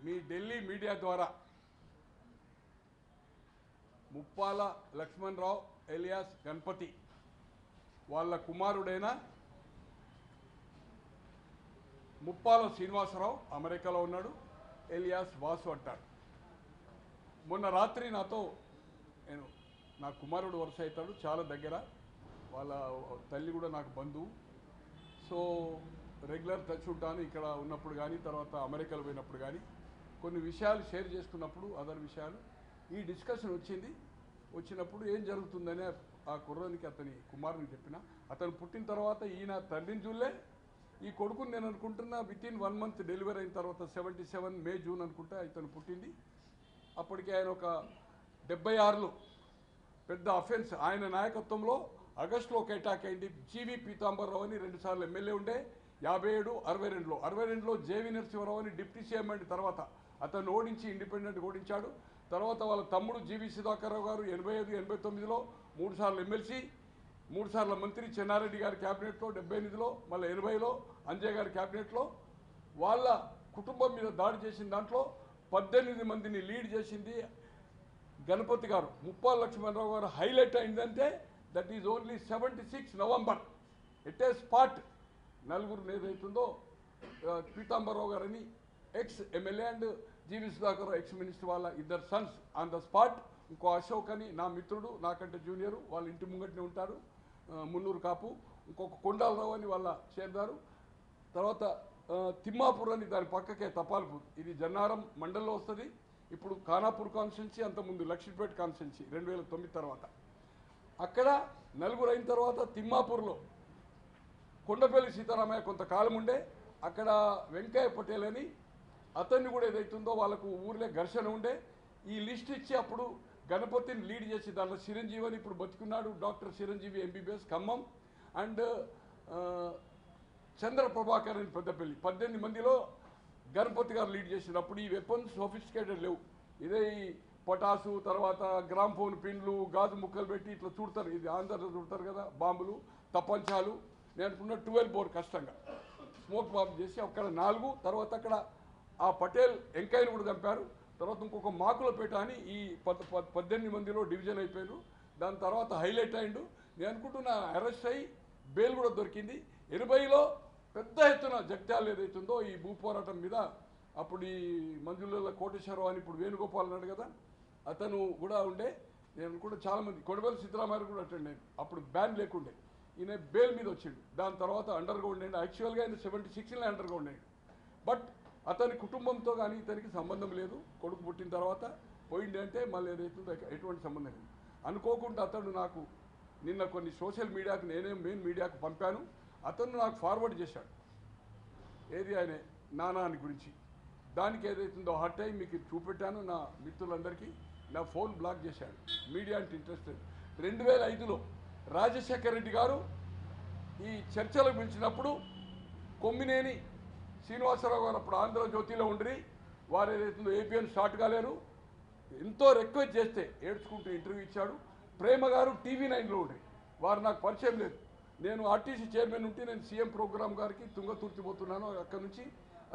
మీ Delhi media ద్వారా Muppala Lakshmanarao alias Ganapati వాళ్ళ కుమారుడైన ముప్పాల శ్రీనివాసరావు అమెరికాలో ఉన్నాడు, ఎలియాస్ వాసు అంటాడు. మొన్న రాత్రి నాతో నా కుమారుడు వరుస అవుతాడు, చాలా దగ్గర, వాళ్ళ తల్లి కూడా నాకు బంధువు. సో రెగ్యులర్ టచ్ ఉంటాను ఇక్కడ ఉన్నప్పుడు కానీ, తర్వాత అమెరికాలో పోయినప్పుడు కానీ కొన్ని విషయాలు షేర్ చేసుకున్నప్పుడు అదర్ విషయాలు ఈ డిస్కషన్ వచ్చినప్పుడు ఏం జరుగుతుందని ఆ కుర్రానికి అతని కుమారునికి చెప్పిన. అతను పుట్టిన తర్వాత ఈయన తండ్రిని చూడలే, ఈ కొడుకుని నేను అనుకుంటున్నా వితిన్ 1 month డెలివరీ అయిన తర్వాత 77 మే జూన్ అనుకుంటా ఇతను పుట్టింది. అప్పటికి ఆయన ఒక 76లో పెద్ద అఫెన్స్ ఆయన నాయకత్వంలో ఆగస్టులో ఒక అటాక్ అయింది. జీవి పీతాంబరరావు అని 2 సార్లు ఎమ్మెల్యే ఉండే, 57, 62లో జేవి నరసింహారావు అని డిప్యూటీ సీఎం అయిన తర్వాత అతను ఓడించి ఇండిపెండెంట్ ఓడించాడు. తర్వాత వాళ్ళ తమ్ముడు జీవి సుధాకర్రావు గారు 85, 89లో 3 సార్లు ఎమ్మెల్సీ, 3 సార్ల మంత్రి, చెన్నారెడ్డి గారి క్యాబినెట్లో 78లో, మళ్ళీ 80లో అంజయ్ గారి క్యాబినెట్లో. వాళ్ళ కుటుంబం మీద దాడి చేసిన దాంట్లో 18 మందిని లీడ్ చేసింది గణపతి గారు. ముప్పాల లక్ష్మణరావు గారు హైలైట్ అయిందంటే that is only 76 November at a spot నలుగురు ఏదైతుందో పీతాంబరరావు గారని ex MLA and G V Sudhakar ex minister వాళ్ళ 2 సన్స్ ఆన్ ద స్పాట్. ఇంకో అశోక్ అని నా మిత్రుడు, నాకంటే జూనియరు, వాళ్ళ ఇంటి ముంగట్నే ఉంటారు, మున్నూరు కాపు. ఇంకొక కొండాలరావు అని వాళ్ళ చేరుదారు. తర్వాత తిమ్మాపూర్ అని దాని పక్కకే తపాల్పూర్, ఇది జన్నారం మండలంలో వస్తుంది. ఇప్పుడు ఖానాపూర్ కాన్స్టిట్యున్సీ, అంతకుముందు లక్ష్మీపేట కాన్స్టిట్యున్సీ 2009 తర్వాత. అక్కడ నలుగురు అయిన తర్వాత తిమ్మాపూర్లో కొండపల్లి సీతారామయ్య కొంతకాలం ఉండే, అక్కడ వెంకయ్య పటేల్ అని అతన్ని కూడా ఏదైతుందో వాళ్ళకు ఊర్లే ఘర్షణ ఉండే. ఈ లిస్ట్ ఇచ్చి అప్పుడు గణపతిని లీడ్ చేసి దాంట్లో చిరంజీవి అని ఇప్పుడు బతుకున్నాడు, doctor Chiranjeevi MBBS Khammam, and Chandra Prabhakar అని పెద్దపల్లి. 18 మందిలో గణపతి గారు లీడ్ చేసినప్పుడు ఈ వెపన్స్ సోఫిస్టికేటెడ్ లేవు. ఇదే ఈ పొటాసు, తర్వాత గ్రామ్ ఫోన్ పిన్లు, గాజు ముక్కలు పెట్టి ఇట్లా చూడతారు, ఇది ఆంధ్రలో చూడతారు కదా, బాంబులు, తప్పంచాలు. నేను అనుకున్న 12 బోర్ కష్టంగా స్మోక్ బాంబ్ చేసి అక్కడ 4, తర్వాత అక్కడ ఆ పటేల్ వెంకయ్యను కూడా చంపారు. తర్వాత ఇంకొక మాకులపేట అని ఈ 18 మందిలో డివిజన్ అయిపోయారు. దాని తర్వాత హైలైట్ అయిండు. నేను అనుకుంటున్నా అరెస్ట్ అయ్యి బెయిల్ కూడా దొరికింది. 80లో పెద్ద ఎత్తున జగ్త్యాలు ఏదైతుందో ఈ భూ పోరాటం మీద అప్పుడు ఈ మంజుల కోటేశ్వరరావు అని ఇప్పుడు వేణుగోపాల్ అన్నాడు కదా, అతను కూడా ఉండే. నేను అనుకుంటే చాలామంది, కొడవల్లి సిద్ధరామయ్య కూడా అటెండ్ అయ్యాను. అప్పుడు బ్యాన్ లేకుండే, ఈయన బెయిల్ మీద వచ్చిండు. దాని తర్వాత అండర్ గ్రౌండ్ అయ్యిండు. యాక్చువల్గా ఆయన 76లో అండర్ గ్రౌండ్ అయ్యిండు. బట్ అతని కుటుంబంతో కానీ ఇతనికి సంబంధం లేదు. కొడుకు పుట్టిన తర్వాత పోయింది అంటే మళ్ళీ ఏదైతుందో ఎటువంటి సంబంధం లేదు. అనుకోకుండా అతను నాకు నిన్న కొన్ని సోషల్ మీడియాకు, నేనే మెయిన్ మీడియాకు పంపాను, అతను నాకు ఫార్వర్డ్ చేశాడు. ఏది ఆయన నానాని గురించి. దానికి ఏదైతుందో హర్ట్ అయ్యి మీకు చూపెట్టాను నా మిత్రులందరికీ. నా ఫోన్ బ్లాక్ చేశాడు, మీడియా అంటే ఇంట్రెస్టెడ్. 2005లో రాజశేఖర రెడ్డి గారు ఈ చర్చలకు పిలిచినప్పుడు కొమ్మినేని శ్రీనివాసరావు గారు అప్పుడు ఆంధ్రజ్యోతిలో ఉండి వారు ఏదైతుందో ఏపీఎన్ స్టార్ట్ కాలేరు, ఎంతో రిక్వెస్ట్ చేస్తే ఏడ్చుకుంటూ ఇంటర్వ్యూ ఇచ్చాడు. ప్రేమ గారు TV9లో ఉండి, వారు నాకు పరిచయం లేదు. నేను ఆర్టీసీ చైర్మన్ ఉంటే నేను సీఎం ప్రోగ్రామ్ గారికి తుంగతుర్తి పోతున్నాను. అక్కడ నుంచి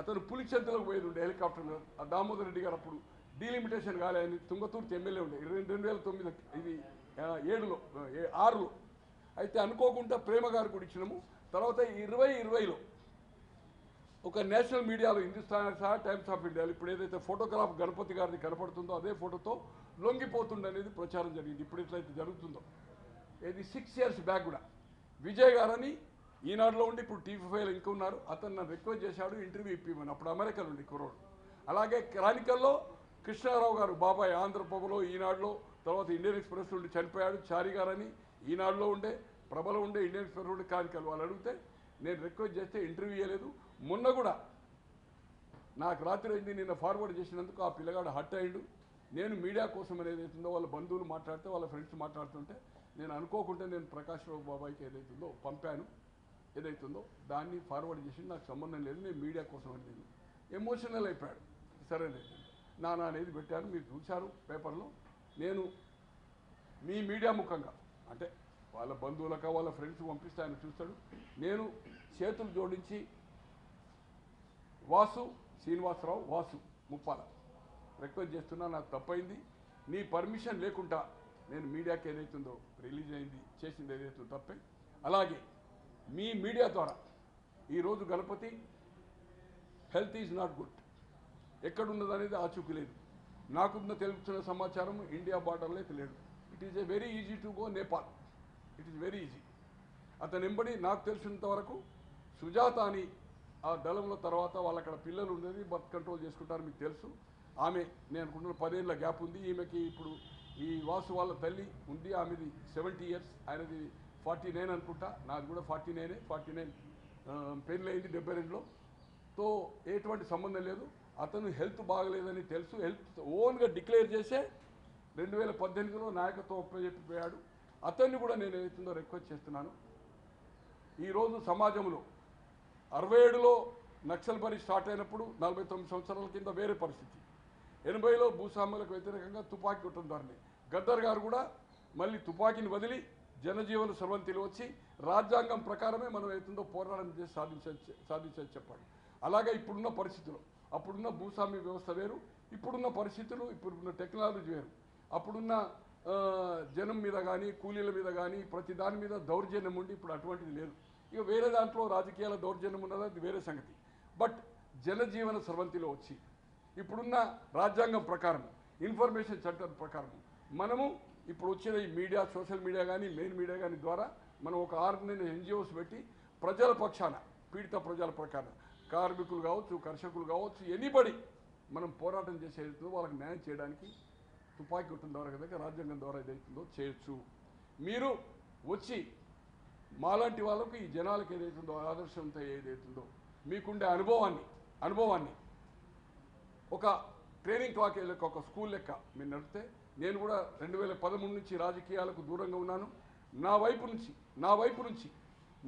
అతను పులిచెంతలకు పోయేది ఉండే హెలికాప్టర్లో. ఆ దామోదర్ రెడ్డి గారు అప్పుడు డీలిమిటేషన్ కాలేదని తుంగతుర్తి ఎమ్మెల్యే ఉండే 2009, ఇది 7లో 6లో. అయితే అనుకోకుండా ప్రేమ గారు కూడా ఇచ్చినాము. తర్వాత 2020లో ఒక నేషనల్ మీడియాలో హిందుస్థాన్ సహా టైమ్స్ ఆఫ్ ఇండియాలో ఇప్పుడు ఏదైతే ఫోటోగ్రాఫ్ గణపతి గారిది కనపడుతుందో అదే ఫోటోతో లొంగిపోతుండనేది ప్రచారం జరిగింది. ఇప్పుడు ఎట్లయితే జరుగుతుందో ఇది 6 years బ్యాక్ కూడా. విజయ్ గారని ఈనాడులో ఉండి ఇప్పుడు TV5లో ఇంకా ఉన్నారు. అతను నన్ను రిక్వెస్ట్ చేశాడు ఇంటర్వ్యూ ఇప్పిమని. అప్పుడు అమెరికాలో ఉండి కుర్రోడు. అలాగే క్రానికల్లో కృష్ణారావు గారు బాబాయ్ ఆంధ్రప్రభలో, ఈనాడులో, తర్వాత ఇండియన్ ఎక్స్ప్రెస్ ఉండి చనిపోయాడు. చారి గారని ఈనాడులో ఉండే, ప్రభలో ఉండే, ఇండియన్ ఎక్స్ప్రెస్ ఉండే క్రానికల్. వాళ్ళు అడిగితే నేను రిక్వెస్ట్ చేస్తే ఇంటర్వ్యూ ఇవ్వలేదు. మొన్న కూడా నాకు రాత్రి అయింది, నిన్న ఫార్వర్డ్ చేసినందుకు ఆ పిల్లగాడు హర్ట్ అయ్యిండు. నేను మీడియా కోసం అనేది అవుతుందో వాళ్ళ బంధువులు మాట్లాడితే, వాళ్ళ ఫ్రెండ్స్ మాట్లాడుతుంటే నేను అనుకోకుండా నేను ప్రకాష్ రావు బాబాయ్కి ఏదైతుందో పంపాను, ఏదైతుందో దాన్ని ఫార్వర్డ్ చేసి నాకు సంబంధం లేదు, నేను మీడియా కోసం అనేది ఎమోషనల్ అయిపోయాడు. సరేలేదు నానా అనేది పెట్టాను, మీరు చూశారు పేపర్లో. నేను మీ మీడియా ముఖంగా అంటే వాళ్ళ బంధువులకు వాళ్ళ ఫ్రెండ్స్ పంపిస్తే ఆయన చూస్తాడు. నేను చేతులు జోడించి వాసు శ్రీనివాసరావు వాసు ముప్పాల రిక్వెస్ట్ చేస్తున్నా, నాకు తప్పైంది. నీ పర్మిషన్ లేకుండా నేను మీడియాకి ఏదైతుందో రిలీజ్ అయింది చేసింది ఏదైతుందో తప్పే. అలాగే మీ మీడియా ద్వారా ఈరోజు Ganapathi health is not good, ఎక్కడున్నది అనేది ఆచూకీ లేదు. నాకున్న తెలుపుతున్న సమాచారం ఇండియా బార్డర్లో అయితే లేడు. It is a very easy to go Nepal, it is very easy. అతను ఎంబడి నాకు తెలిసినంత వరకు సుజాత అని ఆ దళంలో తర్వాత వాళ్ళు అక్కడ పిల్లలు ఉండేది, బర్త్ కంట్రోల్ చేసుకుంటారు, మీకు తెలుసు. ఆమె నేను అనుకుంటున్న 10 ఏళ్ళ గ్యాప్ ఉంది. ఈమెకి ఇప్పుడు ఈ వాసు వాళ్ళ తల్లి ఉంది, ఆమెది 70 years, ఆయనది 49 అనుకుంటా, నాది కూడా 49 పెళ్ళయింది 72లో. తో ఎటువంటి సంబంధం లేదు. అతను హెల్త్ బాగలేదని తెలుసు, హెల్త్ ఓన్గా డిక్లేర్ చేసే 2018లో నాయకత్వం ఒప్పజెప్పిపోయాడు. అతన్ని కూడా నేను ఏదైతుందో రిక్వెస్ట్ చేస్తున్నాను. ఈరోజు సమాజంలో 67లో నక్సల్బరీ స్టార్ట్ అయినప్పుడు 49 సంవత్సరాల కింద వేరే పరిస్థితి. 80లో భూస్వాములకు వ్యతిరేకంగా తుపాకీ కొట్టడం ద్వారా గద్దర్ గారు కూడా మళ్ళీ తుపాకీని వదిలి జనజీవన సర్వంతిలో వచ్చి రాజ్యాంగం ప్రకారమే మనం ఏతుందో పోరాటం చేసి సాధించని చెప్పాడు. అలాగే ఇప్పుడున్న పరిస్థితులు, అప్పుడున్న భూస్వామ్య వ్యవస్థ వేరు, ఇప్పుడున్న పరిస్థితులు, ఇప్పుడున్న టెక్నాలజీ వేరు. అప్పుడున్న జనం మీద కానీ కూలీల మీద కానీ ప్రతి దాని మీద దౌర్జన్యం ఉండి ఇప్పుడు అటువంటిది లేదు. ఇక వేరే దాంట్లో రాజకీయాల దౌర్జన్యం ఉన్నది, అది వేరే సంగతి. బట్ జనజీవన సర్వంతిలో వచ్చి ఇప్పుడున్న రాజ్యాంగం ప్రకారం ఇన్ఫర్మేషన్ చట్టం ప్రకారం మనము ఇప్పుడు వచ్చిన ఈ మీడియా, సోషల్ మీడియా కానీ మెయిన్ మీడియా కానీ ద్వారా మనం ఒక ఆర్గనైజేషన్ ఎన్జిఓస్ పెట్టి ప్రజల పక్షాన, పీడిత ప్రజల ప్రకారం కార్మికులు కావచ్చు, కర్షకులు కావచ్చు, ఎనీబడి మనం పోరాటం చేసేదో వాళ్ళకి న్యాయం చేయడానికి తుపాకీ కొట్టడం ద్వారా కదా రాజ్యాంగం ద్వారా ఏదైతుందో చేయొచ్చు. మీరు వచ్చి మాలాంటి వాళ్ళకు ఈ జనాలకు ఏదైతుందో ఆదర్శంతో ఏదైతుందో మీకుండే అనుభవాన్ని ఒక ట్రైనింగ్ క్లాక్ లెక్క, ఒక స్కూల్ లెక్క మీరు నడిపితే, నేను కూడా 2013 నుంచి రాజకీయాలకు దూరంగా ఉన్నాను. నా వైపు నుంచి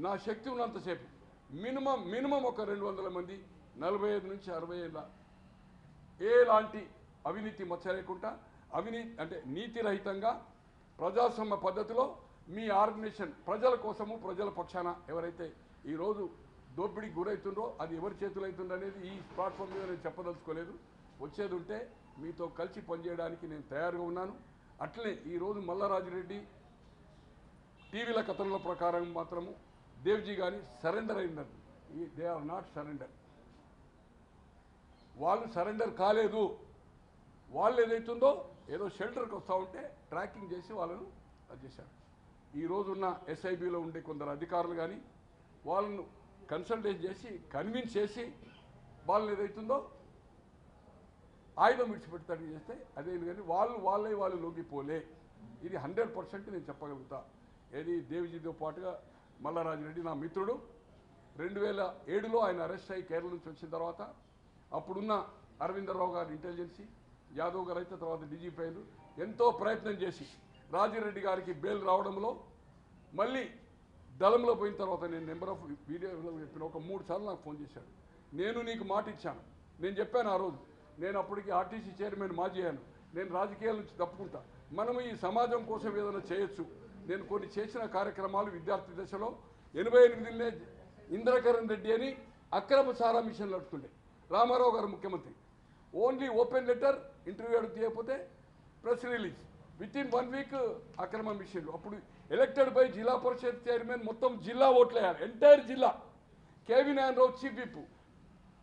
నా శక్తి ఉన్నంతసేపు మినిమం ఒక 200 మంది 45 నుంచి 60 ఏళ్ళ ఎలాంటి అవినీతి మచ్చ లేకుండా, అంటే నీతి రహితంగా ప్రజాస్వామ్య పద్ధతిలో మీ ఆర్గనైజేషన్ ప్రజల కోసము, ప్రజల పక్షాన ఎవరైతే ఈరోజు దోపిడీకి గురవుతుందో అది ఎవరి చేతులు అవుతుందో అనేది ఈ ప్లాట్ఫామ్ మీద నేను చెప్పదలుచుకోలేదు. వచ్చేది ఉంటే మీతో కలిసి పనిచేయడానికి నేను తయారుగా ఉన్నాను. అట్లనే ఈరోజు మల్లారాజిరెడ్డి టీవీల కథనాల ప్రకారం మాత్రము దేవ్జీ కానీ సరెండర్ అయిందని, దే ఆర్ నాట్ సరెండర్. వాళ్ళు సరెండర్ కాలేదు. వాళ్ళు ఏదైతుందో ఏదో షెల్టర్కి వస్తూ ఉంటే ట్రాకింగ్ చేసి వాళ్ళను అది చేశారు. ఈరోజున్న ఎస్ఐబిలో ఉండే కొందరు అధికారులు కానీ వాళ్ళను కన్సల్టేట్ చేసి కన్విన్స్ చేసి వాళ్ళని ఏదైతుందో ఆయుధం విడిచిపెడతాడు చేస్తే అదేంటి, కానీ వాళ్ళు లొంగిపోలే. ఇది 100% నేను చెప్పగలుగుతా. ఏది దేవిజీతో పాటుగా మల్లారాజిరెడ్డి నా మిత్రుడు. 2007లో ఆయన అరెస్ట్ అయ్యి కేరళ నుంచి వచ్చిన తర్వాత అప్పుడున్న అరవిందరావు గారి ఇంటెలిజెన్సీ, యాదవ్ గారు అయితే తర్వాత డీజీపీ అయ్యారు, ఎంతో ప్రయత్నం చేసి రాజిరెడ్డి గారికి బెయిల్ రావడంలో మళ్ళీ దళంలో పోయిన తర్వాత నేను నెంబర్ ఆఫ్ వీడియోలో చెప్పిన ఒక 3 సార్లు నాకు ఫోన్ చేశాడు. నేను నీకు మాట ఇచ్చాను, నేను చెప్పాను ఆ రోజు, నేను అప్పటికి ఆర్టీసీ చైర్మన్ మాజీ అయ్యాను, నేను రాజకీయాల నుంచి తప్పుకుంటా, మనము ఈ సమాజం కోసం ఏదైనా చేయొచ్చు. నేను కొన్ని చేసిన కార్యక్రమాలు విద్యార్థి దశలో 88 ఇంద్రకరణ్ రెడ్డి అని అక్రమ సారా మిషన్లు నడుస్తుండే, రామారావు గారు ముఖ్యమంత్రి, ఓన్లీ ఓపెన్ లెటర్, ఇంటర్వ్యూ అడుగు తీయకపోతే press release, with in 1 week అక్రమ మిషన్లు. అప్పుడు ఎలక్టెడ్ బై జిల్లా పరిషత్ చైర్మన్ మొత్తం జిల్లా ఓట్లేయాలి, ఎంటైర్ జిల్లా. KV Narayanarao chief whip,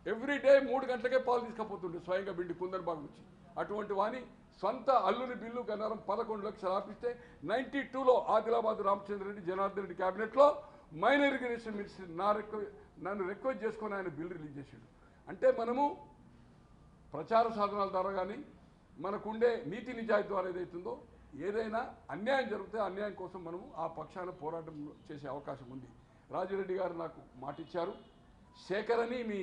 every day 3 గంటలకే పాలు తీసుకుపోతుండే స్వయంగా బిండి కుందర్బాగ్ నుంచి. అటువంటి వాణి సొంత అల్లుని బిల్లు గన్నారం 11 లక్షలు ఆపిస్తే 92లో ఆదిలాబాద్ రామచంద్ర రెడ్డి జనార్దన్ రెడ్డి క్యాబినెట్లో మైనర్ ఇరిగేషన్ మినిస్టర్ నన్ను రిక్వెస్ట్ చేసుకొని ఆయన బిల్ రిలీజ్ చేసాడు. అంటే మనము ప్రచార సాధనాల ద్వారా కానీ మనకుండే నీతి నిజాయితీ ద్వారా ఏదైతుందో ఏదైనా అన్యాయం జరిగితే అన్యాయం కోసం మనము ఆ పక్షాన పోరాటం చేసే అవకాశం ఉంది. రాజిరెడ్డి గారు నాకు మాట ఇచ్చారు. శేఖర్ అని మీ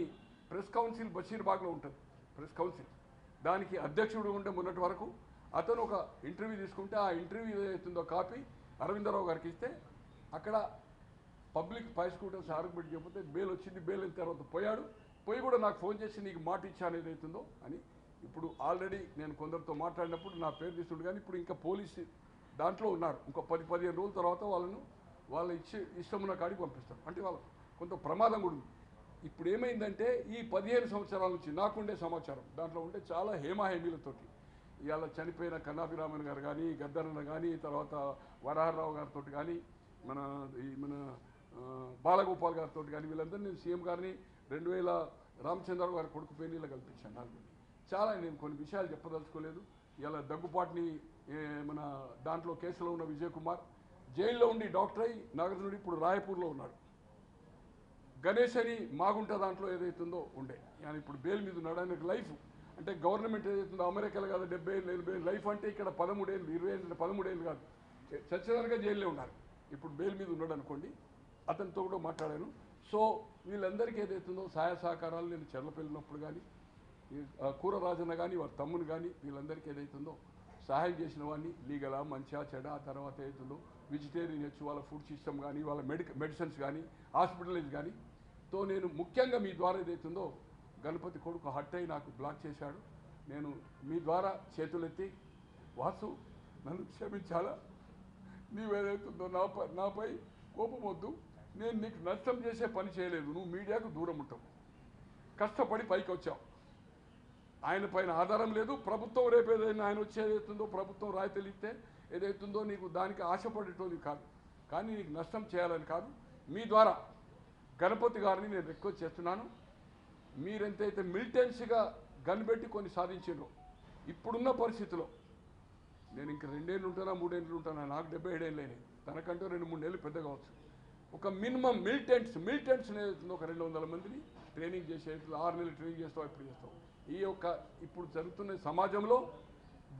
ప్రెస్ కౌన్సిల్ బషీర్బాగ్లో ఉంటుంది, ప్రెస్ కౌన్సిల్, దానికి అధ్యక్షుడు ఉండే మొన్నటి వరకు అతను ఒక ఇంటర్వ్యూ తీసుకుంటే ఆ ఇంటర్వ్యూ ఏదైతుందో కాపీ అరవిందరావు గారికి ఇస్తే అక్కడ పబ్లిక్ ప్రాసిక్యూటర్స్ ఆర్గ్యుమెంట్ చెప్పితే బెయిల్ వచ్చింది. బెయిల్ అయిన తర్వాత పోయి కూడా నాకు ఫోన్ చేసి నీకు మాట ఇచ్చాను ఏదైతుందో అని. ఇప్పుడు ఆల్రెడీ నేను కొందరితో మాట్లాడినప్పుడు నా పేరు తీసుకుంటు, కానీ ఇప్పుడు ఇంకా పోలీసు దాంట్లో ఉన్నారు. ఇంకో 10-15 రోజుల తర్వాత వాళ్ళను వాళ్ళ ఇష్టమున్న కాడికి పంపిస్తారు. అంటే వాళ్ళ కొంత ప్రమాదం కూడా ఉంది. ఇప్పుడు ఏమైందంటే ఈ 15 సంవత్సరాల నుంచి నాకుండే సమాచారం దాంట్లో ఉంటే చాలా హేమాహేమీలతోటి ఇవాళ చనిపోయిన కన్నాభిరామన్ గారు కానీ గద్దరన్న కానీ తర్వాత వరహారావు గారితో కానీ మన బాలగోపాల్ గారితో కానీ వీళ్ళందరూ నేను సీఎం గారిని 2000 రామచంద్రరావు గారి కొడుకు పెళ్లిలో కల్పించాను నలుగురిని. చాలా నేను కొన్ని విషయాలు చెప్పదలుచుకోలేదు. ఇలా దగ్గుపాటిని మన దాంట్లో కేసులో ఉన్న విజయ్ కుమార్ జైల్లో ఉండి డాక్టర్ అయి నాగర్జునుడు ఇప్పుడు రాయపూర్లో ఉన్నాడు. గణేష్ అని మాగుంట దాంట్లో ఏదైతుందో ఉండే ఆయన ఇప్పుడు బెయిల్ మీద ఉన్నాడు. ఆయనకు లైఫ్ అంటే గవర్నమెంట్ ఏదైతుందో అమెరికాలో కాదు 70 ఏళ్ళు 80 ఏళ్ళు లైఫ్ అంటే ఇక్కడ 13 ఏళ్ళు 20 ఏళ్ళు 13 ఏళ్ళు కాదు చచ్చిదానిగా జైల్లో ఉన్నారు. ఇప్పుడు బెయిల్ మీద ఉన్నాడు అనుకోండి. అతనితో కూడా మాట్లాడాను. సో వీళ్ళందరికీ ఏదైతుందో సహాయ సహకారాలు నేను చెర్లపల్లినప్పుడు కానీ కూర రాజన్న కానీ వారి తమ్ముని కానీ వీళ్ళందరికీ ఏదైతుందో సహాయం చేసిన వాడిని లీగలా మంచిగా చెడ తర్వాత ఏదైతుందో వెజిటేరియన్ హెచ్చు వాళ్ళ ఫుడ్ సిస్టమ్ కానీ వాళ్ళ మెడిసిన్స్ కానీ హాస్పిటలైజ్ కానీ తో నేను ముఖ్యంగా మీ ద్వారా ఏదైతుందో గణపతి కొడుకు హట్ అయి నాకు బ్లాక్ చేశాడు. నేను మీ ద్వారా చేతులెత్తి వాసు నన్ను క్షమించాలా, నీవేదైతుందో నాపై కోపం వద్దు, నేను నీకు నష్టం చేసే పని చేయలేదు, నువ్వు మీడియాకు దూరం ఉంటావు, కష్టపడి పైకి వచ్చావు, ఆయన పైన ఆధారం లేదు, ప్రభుత్వం రేపు ఏదైనా ఆయన వచ్చి ఏదైతుందో ప్రభుత్వం రాయితీలు ఇస్తే ఏదైతుందో నీకు దానికి ఆశపడేటోది కాదు, కానీ నీకు నష్టం చేయాలని కాదు. మీ ద్వారా గణపతి గారిని నేను రిక్వెస్ట్ చేస్తున్నాను, మీరెంతైతే మిలిటెన్సీగా గన్ పెట్టి కొన్ని సాధించారో ఇప్పుడున్న పరిస్థితిలో నేను ఇంక 2 ఏళ్ళు ఉంటానా 3 ఏళ్ళు ఉంటానా, నాకు 77 ఏళ్ళు అయినాయి, తనకంటే 2-3 ఏళ్ళు పెద్ద కావచ్చు. ఒక మినిమం మిలిటెంట్స్ ఏదైతుందో ఒక 200 మందిని ట్రైనింగ్ చేసే 6 నెలలు ట్రైనింగ్ చేస్తావు ఇప్పుడు చేస్తావు. ఈ యొక్క ఇప్పుడు జరుగుతున్న సమాజంలో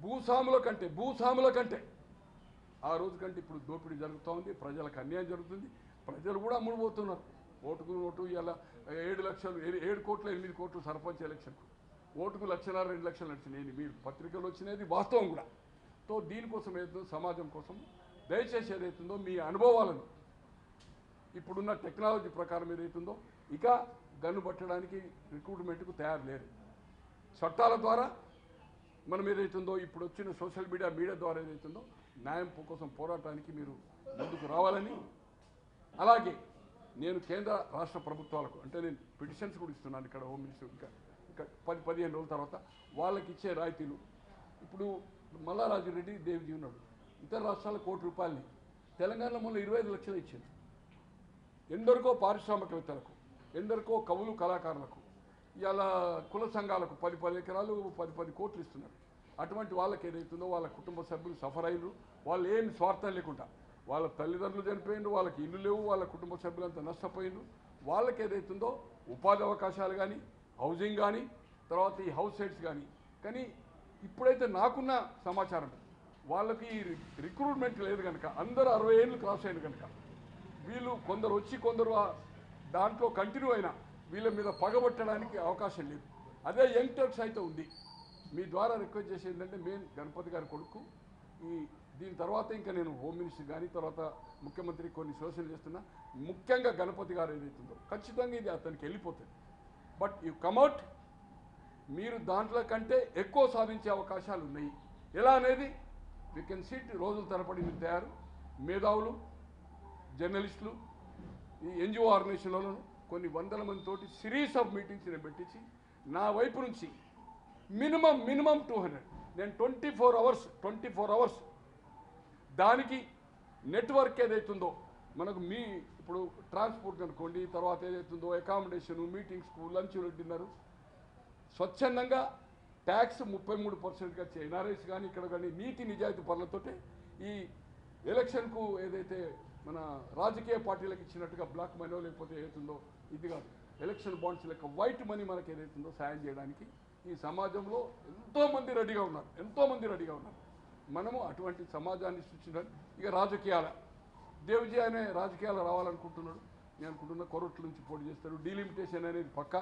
భూస్వాముల కంటే ఆ రోజు కంటే ఇప్పుడు దోపిడీ జరుగుతూ ఉంది, ప్రజలకు అన్యాయం జరుగుతుంది, ప్రజలు కూడా అమ్ముడుపోతున్నారు. ఓటుకు నోటు ఇలా 7 లక్షలు 7 కోట్లు 8 కోట్లు సర్పంచ్ ఎలక్షన్కు ఓటుకు 1,00,000 2 లక్షలు నడిచినాయి. మీరు పత్రికలు వచ్చినది వాస్తవం కూడా. తో దీనికోసం ఏదైతుందో సమాజం కోసం దయచేసి ఏదైతుందో మీ అనుభవాలను ఇప్పుడున్న టెక్నాలజీ ప్రకారం ఏదైతుందో ఇక గన్ను పట్టడానికి రిక్రూట్మెంట్కు తయారు లేరు. చట్టాల ద్వారా మనం ఏదైతుందో ఇప్పుడు వచ్చిన సోషల్ మీడియా ద్వారా ఏదైతుందో న్యాయం కోసం పోరాటానికి మీరు ముందుకు రావాలని, అలాగే నేను కేంద్ర రాష్ట్ర ప్రభుత్వాలకు అంటే నేను పిటిషన్స్ కూడా ఇస్తున్నాను ఇక్కడ హోమ్ మినిస్టర్ ఇంకా 10-15 రోజుల తర్వాత వాళ్ళకి ఇచ్చే రాయితీలు. ఇప్పుడు మల్లారాజురెడ్డి దేవ్జీ ఉన్నాడు, ఇతర రాష్ట్రాల ₹1,00,00,000 తెలంగాణలో మొన్న 25 లక్షలు ఇచ్చింది. ఎందరికో పారిశ్రామికవేత్తలకు, ఎందరికో కవులు కళాకారులకు, ఇలా కుల సంఘాలకు 10 ఎకరాలు 10 కోట్లు ఇస్తున్నారు. అటువంటి వాళ్ళకి ఏదైతుందో వాళ్ళ కుటుంబ సభ్యులు సఫర్ అయ్యారు. వాళ్ళు ఏమి స్వార్థం లేకుండా వాళ్ళ తల్లిదండ్రులు చనిపోయిండ్రు, వాళ్ళకి ఇల్లు లేవు, వాళ్ళ కుటుంబ సభ్యులంతా నష్టపోయిండ్రు. వాళ్ళకి ఏదైతుందో ఉపాధి అవకాశాలు కానీ హౌసింగ్ కానీ తర్వాత ఈ హౌస్ సైట్స్ కానీ ఇప్పుడైతే నాకున్న సమాచారం వాళ్ళకి రిక్రూట్మెంట్ లేదు కనుక అందరూ 60 ఏళ్ళు క్రాస్ అయిన కనుక వీళ్ళు కొందరు వచ్చి కొందరు దాంట్లో కంటిన్యూ అయినా వీళ్ళ మీద పగబట్టడానికి అవకాశం లేదు. అదే యంగ్టర్స్ అయితే ఉంది. మీ ద్వారా రిక్వెస్ట్ చేసేది ఏంటంటే మెయిన్ గణపతి గారి కొడుకు దీని తర్వాత ఇంకా నేను హోమ్ మినిస్టర్ కానీ తర్వాత ముఖ్యమంత్రి కొన్ని సూచనలు చేస్తున్నా. ముఖ్యంగా గణపతి గారు ఏదైతుందో ఖచ్చితంగా ఇది అతనికి వెళ్ళిపోతుంది. బట్ యు కమ్అట్, మీరు దాంట్లో కంటే ఎక్కువ సాధించే అవకాశాలు ఉన్నాయి. ఎలా అనేది వీ కెన్ సిట్ రోజుల తరబడి మీరు తయారు మేధావులు జర్నలిస్టులు ఈ ఎన్జిఓ ఆర్గనైజేషన్లలో కొన్ని 100 మందితోటి సిరీస్ ఆఫ్ మీటింగ్స్ నేను పెట్టించి నా వైపు నుంచి మినిమం 200 నేను 24 అవర్స్ దానికి నెట్వర్క్ ఏదైతుందో మనకు మీ ఇప్పుడు ట్రాన్స్పోర్ట్ అనుకోండి, తర్వాత ఏదైతుందో అకామిడేషను, మీటింగ్స్కు, లంచ్లు, డిన్నరు స్వచ్ఛందంగా ట్యాక్స్ 33%గా ఎన్ఆర్ఐస్ కానీ ఇక్కడ కానీ నీతి నిజాయితీ పనులతోటే ఈ ఎలక్షన్కు ఏదైతే మన రాజకీయ పార్టీలకు ఇచ్చినట్టుగా బ్లాక్ మనీలో లేకపోతే ఏదైతుందో ఇది కాదు, ఎలక్షన్ బాండ్స్ లెక్క వైట్ మనీ మనకు ఏదైతుందో సాయం చేయడానికి ఈ సమాజంలో ఎంతోమంది రెడీగా ఉన్నారు. మనము అటువంటి సమాజాన్ని సృష్టించాలి. ఇక రాజకీయాల దేవ్జీ అనే రాజకీయాలు రావాలనుకుంటున్నాడు. నేను అనుకుంటున్నా కొరట్ల నుంచి పోటీ చేస్తాడు. డీలిమిటేషన్ అనేది పక్క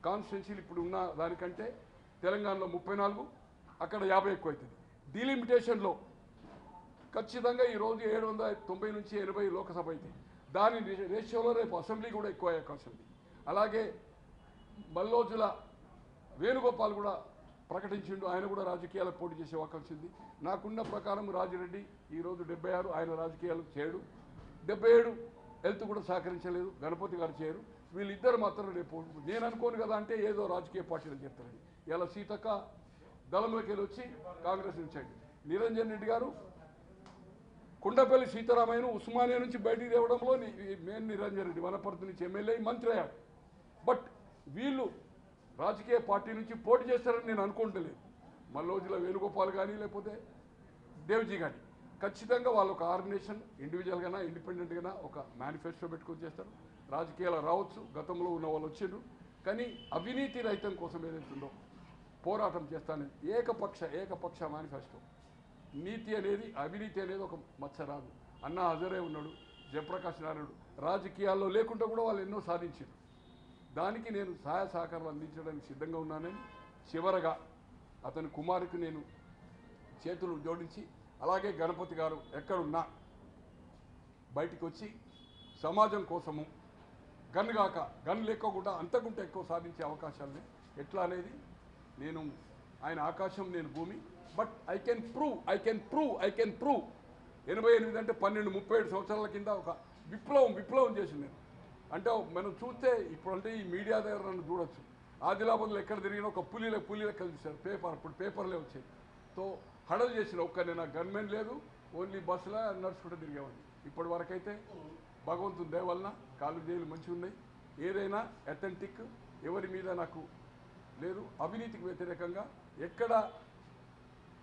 కాన్స్టిట్యున్సీలు ఇప్పుడు ఉన్న దానికంటే తెలంగాణలో 34 అక్కడ 50 ఎక్కువ అవుతుంది. డీలిమిటేషన్లో ఖచ్చితంగా ఈరోజు 790 నుంచి 80 లోకసభ అయితే దాని రేషియోలో రేపు అసెంబ్లీ కూడా ఎక్కువ అయ్యే అవకాశం ఉంది. అలాగే మల్లోజుల వేణుగోపాల్ కూడా ప్రకటించిండు, ఆయన కూడా రాజకీయాలకు పోటీ చేసే అవకాశం ఉంది. నాకున్న ప్రకారం రాజిరెడ్డి ఈరోజు 76, ఆయన రాజకీయాలు చేయడు. 77 హెల్త్ కూడా సహకరించలేదు, గణపతి గారు చేయరు. వీళ్ళిద్దరు మాత్రం రేపు నేను అనుకోను కదా అంటే ఏదో రాజకీయ పార్టీలు చెప్తారని. ఇలా సీతక్క దళంలోకి వెళ్ళి వచ్చి కాంగ్రెస్ నుంచి అయింది. నిరంజన్ రెడ్డి గారు కుండపల్లి సీతారామయ్యను ఉస్మానియా నుంచి బయటికి తేవడంలో మెయిన్ నిరంజన్ రెడ్డి వనపర్తి నుంచి ఎమ్మెల్యే మంత్రి అయ్యాడు. బట్ వీళ్ళు రాజకీయ పార్టీ నుంచి పోటీ చేస్తారని నేను అనుకుంటలేదు. మల్లోజుల వేణుగోపాల్ కానీ లేకపోతే దేవ్జీ కానీ ఖచ్చితంగా వాళ్ళు ఒక ఆర్గనైజేషన్ ఇండివిజువల్గానా ఇండిపెండెంట్గానా ఒక మేనిఫెస్టో పెట్టుకొని చేస్తారు. రాజకీయాలు రావచ్చు, గతంలో ఉన్న వాళ్ళు వచ్చిండ్రు, కానీ అవినీతి రహితం కోసం ఏదైతుందో పోరాటం చేస్తానని ఏకపక్ష మేనిఫెస్టో. నీతి అనేది అవినీతి అనేది ఒక మచ్చ రాదు. అన్నా హజరే ఉన్నాడు, జయప్రకాష్ నారాయణుడు రాజకీయాల్లో లేకుండా కూడా వాళ్ళు ఎన్నో సాధించారు. దానికి నేను సహాయ సహకారాలు అందించడానికి సిద్ధంగా ఉన్నానని చివరగా అతని కుమారుకి నేను చేతులు జోడించి, అలాగే గణపతి గారు ఎక్కడున్నా బయటికి వచ్చి సమాజం కోసము గన్ లేకుండా అంతకుంటే ఎక్కువ సాధించే అవకాశాలని ఎట్లా అనేది నేను ఆయన ఆకాశం నేను భూమి. బట్ ఐ కెన్ ప్రూవ్ 88 అంటే 37 సంవత్సరాల కింద ఒక విప్లవం చేసింది నేను. అంటే మనం చూస్తే ఇప్పుడంటే ఈ మీడియా దగ్గర నన్ను చూడొచ్చు. ఆదిలాబాద్లో ఎక్కడ తిరిగినా ఒక పులి లెక్క చూశారు అప్పుడు పేపర్లే వచ్చాయి. తో హడలు చేసిన ఒక్కనే గన్మెన్ లేదు, ఓన్లీ బస్సులో నడుచుకుంటూ తిరిగేవాడిని. ఇప్పటి వరకైతే భగవంతుని దయ వలన కాళ్ళు జైలు మంచిగా ఉన్నాయి. ఏదైనా అథెంటిక్, ఎవరి మీద నాకు లేదు. అవినీతికి వ్యతిరేకంగా ఎక్కడ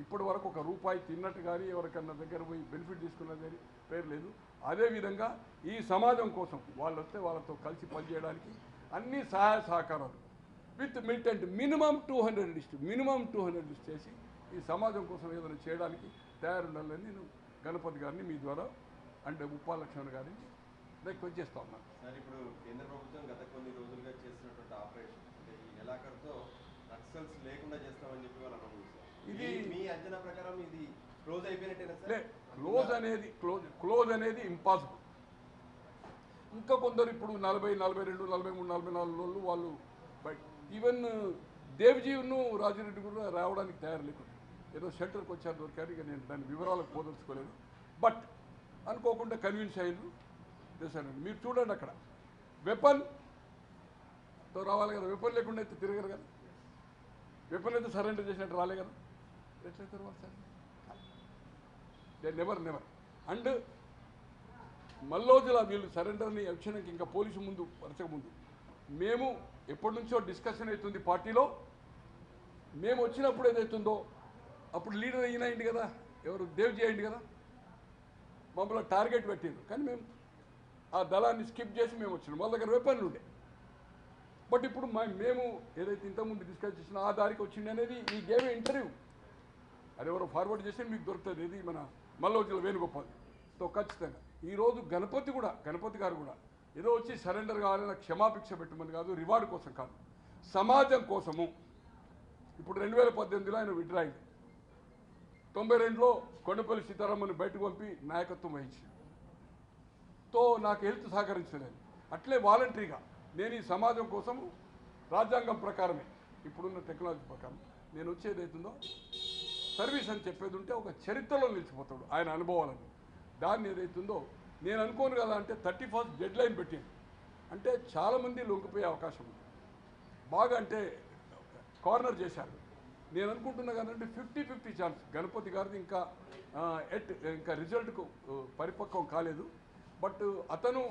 ఇప్పటి వరకు ఒక రూపాయి తిన్నట్టు కానీ ఎవరికన్నా దగ్గర పోయి బెనిఫిట్ తీసుకున్నది కానీ పేరు లేదు. అదేవిధంగా ఈ సమాజం కోసం వాళ్ళు వస్తే వాళ్ళతో కలిసి పనిచేయడానికి అన్ని సహాయ సహకారాలు విత్ మిలిటెంట్ మినిమం 200 లిస్ట్ చేసి ఈ సమాజం కోసం ఏదైనా చేయడానికి తయారుండాలని నేను గణపతి గారిని మీ ద్వారా అంటే ఉప్పాల లక్ష్మణ్ గారిని రిక్వెస్ట్ చేస్తా ఉన్నాను. సార్, ఇప్పుడు కేంద్ర ప్రభుత్వం గత కొన్ని రోజులుగా చేస్తున్నటువంటి ఆపరేషన్ అంటే ఈ నెలాఖరుతో నక్సల్స్ లేకుండా చేస్తామని చెప్పి వాళ్ళు అనుకుంటున్నారు. ఇది మీ అంచనా ప్రకారం ఇది క్లోజ్ అయిపోయినట్టేనా సార్? క్లోజ్ అనేది ఇంపాసిబుల్. ఇంకా కొందరు ఇప్పుడు 40, 42, 43, 44 రోజులు వాళ్ళు బయట. ఈవెన్ దేవ్జీను రాజిరెడ్డి కూడా రావడానికి తయారు లేకుండా ఏదో షెల్టర్కి వచ్చారు, దొరికారు. ఇక నేను దాని వివరాలకు పోదలుచుకోలేదు. బట్ అనుకోకుండా కన్విన్స్ అయ్యారు చేశానండి. మీరు చూడండి, అక్కడ వెపన్తో రావాలి కదా, వెపన్ లేకుండా అయితే తిరగరు కదా. వెపన్ అయితే సరెండర్ చేసినట్టు రాలే కదా, ఎట్లయితే వాళ్ళు సార్ నెవర్ అండ్ మల్లోజుల వీళ్ళు సరెండర్ని వచ్చినాక ఇంకా పోలీసు ముందు వరచకముందు మేము ఎప్పటి నుంచో డిస్కషన్ అవుతుంది పార్టీలో. మేము వచ్చినప్పుడు ఏదైతుందో అప్పుడు లీడర్ అయ్యింది కదా, ఎవరు దేవ్జీ అయింది కదా, మమ్మల్ని టార్గెట్ పెట్టారు. కానీ మేము ఆ దళాన్ని స్కిప్ చేసి మేము వచ్చినాం. వాళ్ళ దగ్గర వెపన్లు ఉండే. బట్ ఇప్పుడు మేము ఏదైతే ఇంతకుముందు డిస్కస్ చేసినా ఆ దారికి వచ్చింది అనేది ఈ గేమ్ ఇంటర్వ్యూ అది ఎవరో ఫార్వర్డ్ చేసి మీకు దొరుకుతుంది. ఇది మన మల్లోజుల వేణుగోపాల్తో ఖచ్చితంగా. ఈరోజు గణపతి గారు కూడా ఏదో వచ్చి సరెండర్ కావాలని క్షమాభిక్ష పెట్టమని కాదు, రివార్డు కోసం కాదు, సమాజం కోసము. ఇప్పుడు 2018లో ఆయన విత్డ్రా అయింది. 92లో కొండపల్లి సీతారామన్ని బయటకు పంపి నాయకత్వం వహించి తో నాకు హెల్త్ సహకరించలేదు. అట్లే వాలంటరీగా నేను ఈ సమాజం కోసం రాజ్యాంగం ప్రకారమే ఇప్పుడున్న టెక్నాలజీ ప్రకారం నేను వచ్చేది అవుతుందో సర్వీస్ అని చెప్పేది ఉంటే ఒక చరిత్రలో నిలిచిపోతాడు ఆయన అనుభవాలను. దాన్ని ఏదైతుందో నేను అనుకోను కదా అంటే 31st డెడ్ లైన్ పెట్టాను అంటే చాలామంది లొంగిపోయే అవకాశం ఉంది. బాగా అంటే కార్నర్ చేశారు. నేను అనుకుంటున్నా కదంటే 50-50 ఛాన్స్. గణపతి గారిది ఇంకా రిజల్ట్కు పరిపక్వం కాలేదు. బట్ అతను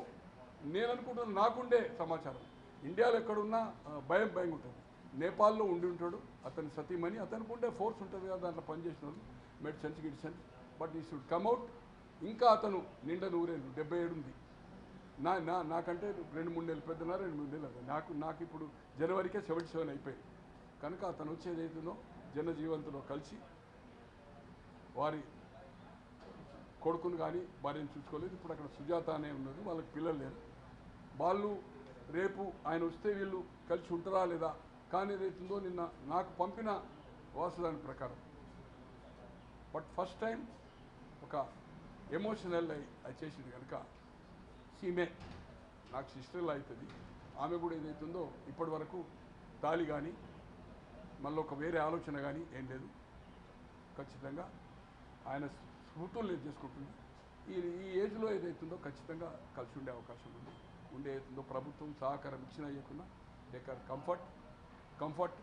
నేను అనుకుంటున్నా నాకుండే సమాచారం ఇండియాలో ఎక్కడున్నా భయం ఉంటుంది. నేపాల్లో ఉండి ఉంటాడు అతని సతీమణి. అతనికి ఉండే ఫోర్స్ ఉంటుంది కదా, దాంట్లో పనిచేసిన వాళ్ళు మెడిసిన్స్. బట్ ఈ షుడ్ కమ్అవుట్. ఇంకా అతను నిండా 100 77 ఉంది. నాకంటే 2-3 నెలలు పెద్దనా, 2-3 నెలలు. నాకు ఇప్పుడు జనవరికే 77 అయిపోయింది. కనుక అతను వచ్చేది అవుతుందో జనజీవంతులో కలిసి వారి కొడుకును కానీ భార్యను చూసుకోలేదు. ఇప్పుడు అక్కడ సుజాత అనే ఉన్నది, వాళ్ళకి పిల్లలు లేరు. వాళ్ళు రేపు ఆయన వస్తే వీళ్ళు కలిసి ఉంటారా లేదా కానీ ఏదైతుందో నిన్న నాకు పంపిన వాసుదాని ప్రకారం. బట్ ఫస్ట్ టైం ఒక ఎమోషనల్ అది చేసింది కనుక సీమే నాకు సిస్టర్లో అవుతుంది. ఆమె కూడా ఏదైతుందో ఇప్పటి వరకు తాళి కానీ మళ్ళీ ఒక వేరే ఆలోచన కానీ ఏం లేదు. ఖచ్చితంగా ఆయన స్మృతులు నేను చేసుకుంటుంది. ఈ ఏజ్లో ఏదైతుందో ఖచ్చితంగా కలిసి ఉండే అవకాశం ఉంది. ఏదైతుందో ప్రభుత్వం సహకారం ఇచ్చినా ఇవ్వకుండా దేకర్ కంఫర్ట్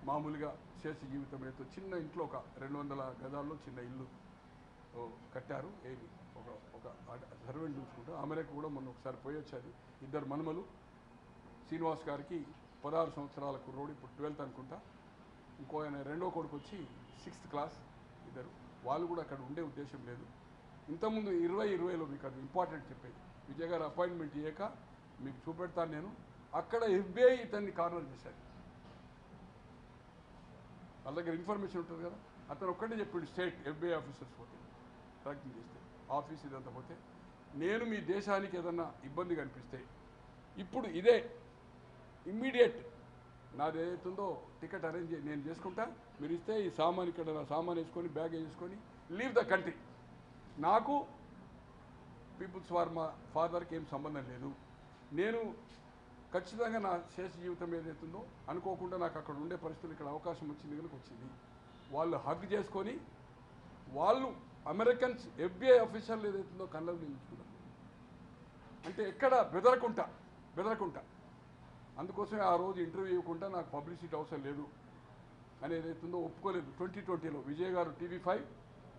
మామూలుగా శేష జీవితం ఏదో చిన్న ఇంట్లో ఒక 200 గజాల్లో చిన్న ఇల్లు కట్టారు. ఏమి ఒక సర్వెంట్ చూసుకుంటూ అమెరికా కూడా మొన్న ఒకసారి పోయి వచ్చేది. 2 మనుమలు శ్రీనివాస్ గారికి 16 సంవత్సరాల కుర్రోడు, ఇప్పుడు 12th అనుకుంటా. ఇంకో ఆయన రెండో కొడుకు వచ్చి 6th క్లాస్. ఇద్దరు వాళ్ళు కూడా అక్కడ ఉండే ఉద్దేశం లేదు. ఇంతకుముందు 2020లో మీకు అది ఇంపార్టెంట్ చెప్పేది, విజయ్ గారు అపాయింట్మెంట్ ఇయ్యాక మీకు చూపెడతాను నేను. అక్కడ FBI ఇతన్ని కార్నర్ చేశారు. వాళ్ళ దగ్గర ఇన్ఫర్మేషన్ ఉంటుంది కదా, అతను ఒక్కటే చెప్పిండు, స్టేట్ FBI ఆఫీసర్స్ పోతే ట్రాకింగ్ చేస్తే ఆఫీస్ ఇదంతా పోతే, నేను మీ దేశానికి ఏదన్నా ఇబ్బంది కనిపిస్తే ఇప్పుడు ఇదే ఇమ్మీడియట్ నాది ఏదైతుందో టికెట్ అరేంజ్ నేను చేసుకుంటా, మీరు ఇస్తే ఈ సామాన్ ఇక్కడ నా సామాన్ వేసుకొని బ్యాగ్ వేసుకొని లీవ్ ద కంట్రీ. నాకు పీపుల్స్ వార్ మా ఫాదర్కి ఏం సంబంధం లేదు. నేను ఖచ్చితంగా నా శేష జీవితం ఏదైతుందో అనుకోకుండా నాకు అక్కడ ఉండే పరిస్థితులు ఇక్కడ అవకాశం వచ్చింది కనుక వచ్చింది. వాళ్ళు హగ్ చేసుకొని వాళ్ళు అమెరికన్స్ FBI ఆఫీసర్లు ఏదైతుందో కళ్ళకు నిలుచుకున్నారు. అంటే ఎక్కడ బెదరకుంటా అందుకోసమే ఆ రోజు ఇంటర్వ్యూ ఇవ్వకుండా నాకు పబ్లిసిటీ అవసరం లేదు అని ఏదైతుందో ఒప్పుకోలేదు. 2020లో విజయ్ గారు TV5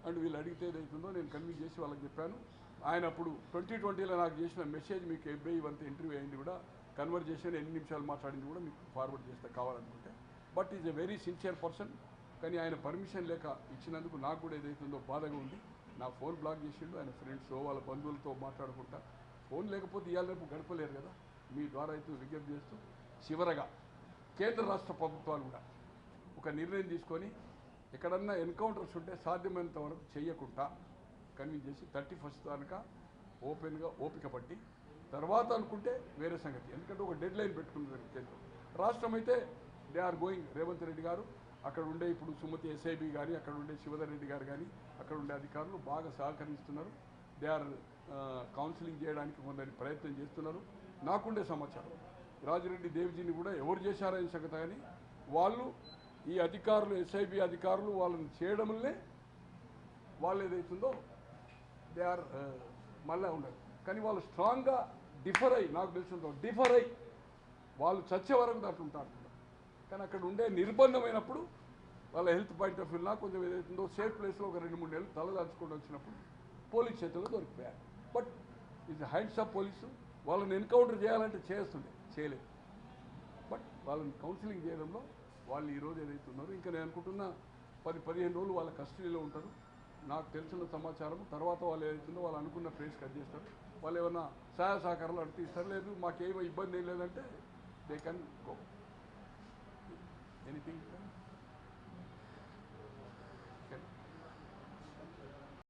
అండ్ వీళ్ళు అడిగితే ఏదైతుందో నేను కన్విన్స్ చేసి వాళ్ళకి చెప్పాను. ఆయన అప్పుడు 2020లో నాకు చేసిన మెసేజ్ మీకు FBI ఇవంతా ఇంటర్వ్యూ అయింది కూడా, కన్వర్జేషన్ ఎన్ని నిమిషాలు మాట్లాడింది కూడా మీకు ఫార్వర్డ్ చేస్తే కావాలనుకుంటే. But is a very sincere person. కానీ ఆయన పర్మిషన్ లేక ఇచ్చినందుకు నాకు కూడా ఏదైతుందో బాధగా ఉంది. నా ఫోన్ బ్లాక్ చేసిండు. ఆయన ఫ్రెండ్స్ వాళ్ళ బంధువులతో మాట్లాడుకుంటా, ఫోన్ లేకపోతే ఇవాళ రేపు గడపలేరు కదా. మీ ద్వారా అయితే విజ్ఞప్తి చేస్తూ చివరగా కేంద్ర రాష్ట్ర ప్రభుత్వాలు కూడా ఒక నిర్ణయం తీసుకొని ఎక్కడన్నా ఎన్కౌంటర్స్ ఉంటే సాధ్యమైనంత వరకు చేయకుండా కన్విన్స్ చేసి 31st దాకా ఓపెన్గా ఓపిక పట్టి తర్వాత అనుకుంటే వేరే సంగతి. ఎందుకంటే ఒక డెడ్ లైన్ పెట్టుకున్నారు కేంద్రం. రాష్ట్రం అయితే they are going. Revanth Reddy garu అక్కడ ఉండే ఇప్పుడు సుమతి SIB కానీ, అక్కడ ఉండే శివధర్ రెడ్డి గారు కానీ, అక్కడ ఉండే అధికారులు బాగా సహకరిస్తున్నారు. దే ఆర్ కౌన్సిలింగ్ చేయడానికి కొందరి ప్రయత్నం చేస్తున్నారు. నాకుండే సమాచారం రాజిరెడ్డి దేవ్జీని కూడా ఎవరు చేశారనే సంగతి కానీ వాళ్ళు ఈ అధికారులు SIB అధికారులు వాళ్ళని చేయడంలో వాళ్ళు ఏదైతుందో దే ఆర్ మళ్ళీ ఉండరు. కానీ వాళ్ళు స్ట్రాంగ్గా నాకు తెలిసినంత వాళ్ళు చచ్చే వరకు దాంట్లో ఉంటారు. కానీ అక్కడ ఉండే నిర్బంధమైనప్పుడు వాళ్ళ హెల్త్ పాయింట్ ఆఫ్ వ్యూనా కొంచెం ఏదైతుందో సేఫ్ ప్లేస్లో ఒక 2-3 నెలలు తలదాల్చుకుంటూ వచ్చినప్పుడు పోలీస్ చేతుల్లో దొరికిపోయారు. బట్ ఇది హ్యాండ్స్ ఆఫ్ పోలీసు. వాళ్ళని ఎన్కౌంటర్ చేయాలంటే చేయలేదు. బట్ వాళ్ళని కౌన్సిలింగ్ చేయడంలో వాళ్ళు ఈరోజు ఏదైతున్నారు, ఇంకా నేను అనుకుంటున్నా 10-15 రోజులు వాళ్ళ కస్టడీలో ఉంటారు. నాకు తెలిసిన సమాచారం తర్వాత వాళ్ళు ఏదైతుందో వాళ్ళు అనుకున్న ప్లేస్ కట్ చేస్తారు. వాళ్ళు ఏమన్నా సహాయ సహకారాలు అడిగితే ఇస్తారు. లేదు మాకేమో ఇబ్బంది ఏం లేదంటే దే కెన్ గో ఎనీథింగ్.